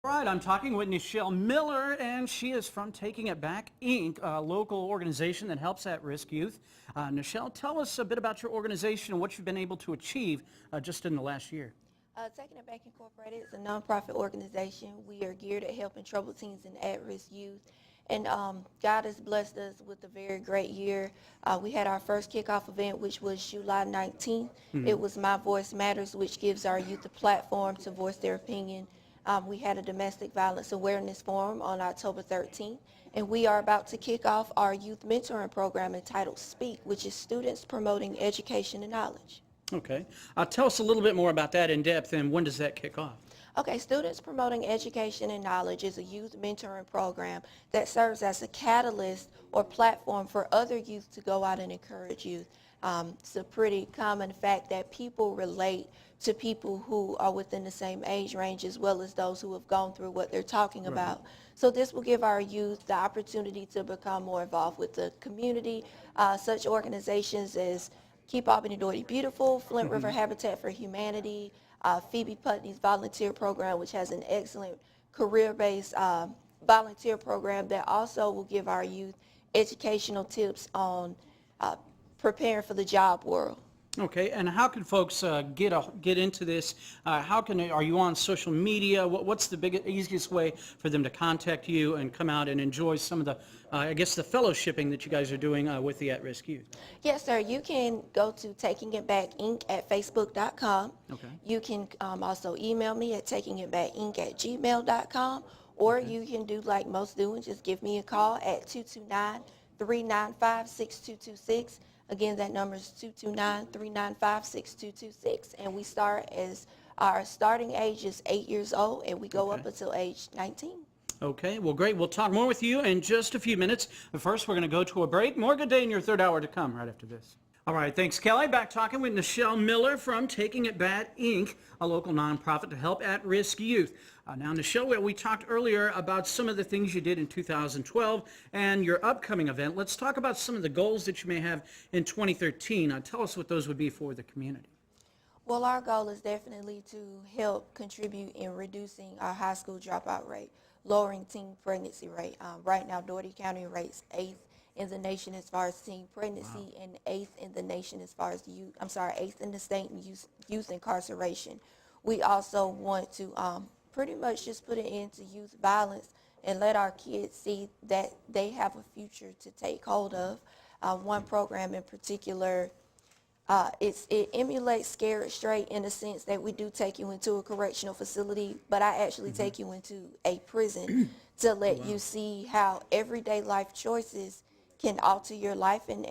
Right, I'm talking with Nichelle Miller, and she is from Taking It Back, Inc., a local organization that helps at-risk youth. Nichelle, tell us a bit about your organization and what you've been able to achieve just in the last year. Taking It Back Incorporated is a nonprofit organization. We are geared at helping troubled teens and at-risk youth. And God has blessed us with a very great year. We had our first kickoff event, which was July 19th. It was My Voice Matters, which gives our youth a platform to voice their opinion. We had a domestic violence awareness forum on October 13th. And we are about to kick off our youth mentoring program entitled Speak, which is students promoting education and knowledge. Okay. Tell us a little bit more about that in depth, and when does that kick off? Okay, Students Promoting Education and Knowledge is a youth mentoring program that serves as a catalyst or platform for other youth to go out and encourage youth. It's a pretty common fact that people relate to people who are within the same age range as well as those who have gone through what they're talking about. So this will give our youth the opportunity to become more involved with the community. Such organizations as Keep Albany Doherty Beautiful, Flint River Habitat for Humanity, Phoebe Putney's volunteer program, which has an excellent career-based volunteer program that also will give our youth educational tips on preparing for the job world. Okay, and how can folks get into this? Are you on social media? What's the easiest way for them to contact you and come out and enjoy some of the, I guess, the fellowshipping that you guys are doing with the at-risk youth? Yes, sir. You can go to Taking It Back Inc. at facebook.com. Okay. You can also email me at takingitbackinc@gmail.com, or you can do like most do and just give me a call at 229-395-6226. Again, that number is 229-395-6226, and we start as our starting age is 8 years old, and we go up until age 19. Okay, well, great. We'll talk more with you in just a few minutes. But first, we're going to go to a break. More Good Day in your third hour to come right after this. All right, thanks, Kelly. Back talking with Nichelle Miller from Taking It Back, Inc., a local nonprofit to help at-risk youth. Now, Nichelle, we talked earlier about some of the things you did in 2012 and your upcoming event. Let's talk about some of the goals that you may have in 2013. Tell us what those would be for the community. Well, our goal is definitely to help contribute in reducing our high school dropout rate, lowering teen pregnancy rate. Right now, Doherty County rates 8th in the nation as far as teen pregnancy, and 8th in the nation as far as youth. 8th in the state in youth incarceration. We also want to pretty much just put an end to youth violence and let our kids see that they have a future to take hold of. One program in particular, it emulates Scare It Straight in the sense that we do take you into a correctional facility, but I actually take you into a prison to let you see how everyday life choices can alter your life and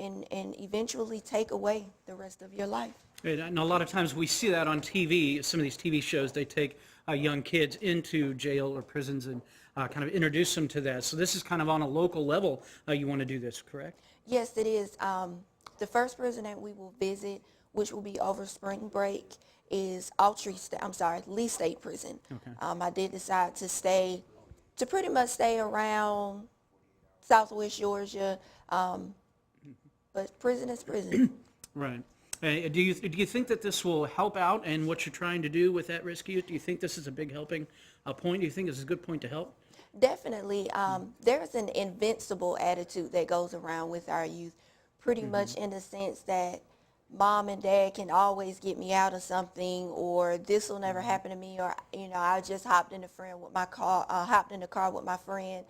eventually take away the rest of your life. And a lot of times we see that on TV. Some of these TV shows, they take young kids into jail or prisons and kind of introduce them to that. So this is kind of on a local level. You want to do this, correct? Yes, it is. The first prison that we will visit, which will be over spring break, is Lee State Prison. Okay. I did decide to pretty much stay around Southwest Georgia, but prison is prison. Right. Do you think that this will help out in what you're trying to do with at-risk youth? Do you think this is a big helping point? Do you think this is a good point to help? Definitely. There's an invincible attitude that goes around with our youth, pretty much in the sense that mom and dad can always get me out of something, or this will never happen to me, or I just hopped in the car with my friend.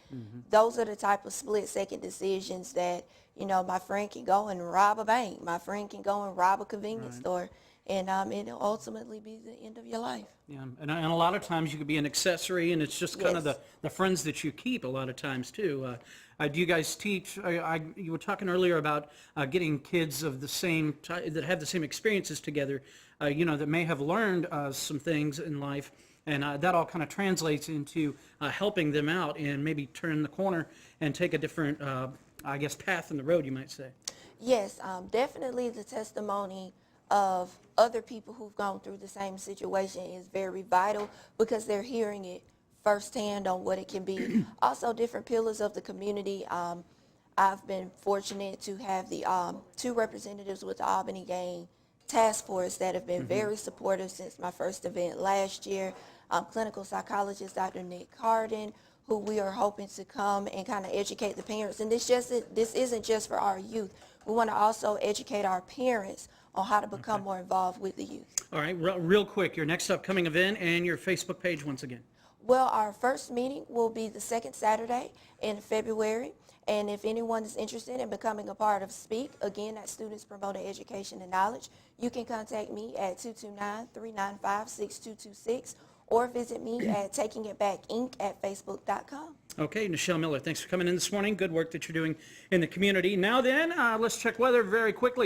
Those are the type of split-second decisions that my friend can go and rob a bank, my friend can go and rob a convenience store, and it'll ultimately be the end of your life. Yeah, and a lot of times you could be an accessory, and it's just kind of the friends that you keep a lot of times too. Do you guys teach? You were talking earlier about getting kids of the same that have the same experiences together, that may have learned some things in life, and that all kind of translates into helping them out and maybe turn the corner and take a different, path in the road, you might say. Yes, definitely the testimony of other people who've gone through the same situation is very vital because they're hearing it firsthand on what it can be. Also, different pillars of the community. I've been fortunate to have the 2 representatives with the Albany Gang Task Force that have been very supportive since my first event last year. clinical psychologist, Dr. Nick Carden, who we are hoping to come and kind of educate the parents. And this isn't just for our youth. We want to also educate our parents on how to become more involved with the youth. All right, real quick, your next upcoming event and your Facebook page once again. Well, our first meeting will be the second Saturday in February. And if anyone is interested in becoming a part of SPEAK, again, that's Students Promoting Education and Knowledge, you can contact me at 229-395-6226 or visit me at takingitbackinc@facebook.com. Okay, Nichelle Miller, thanks for coming in this morning. Good work that you're doing in the community. Now then, let's check weather very quickly.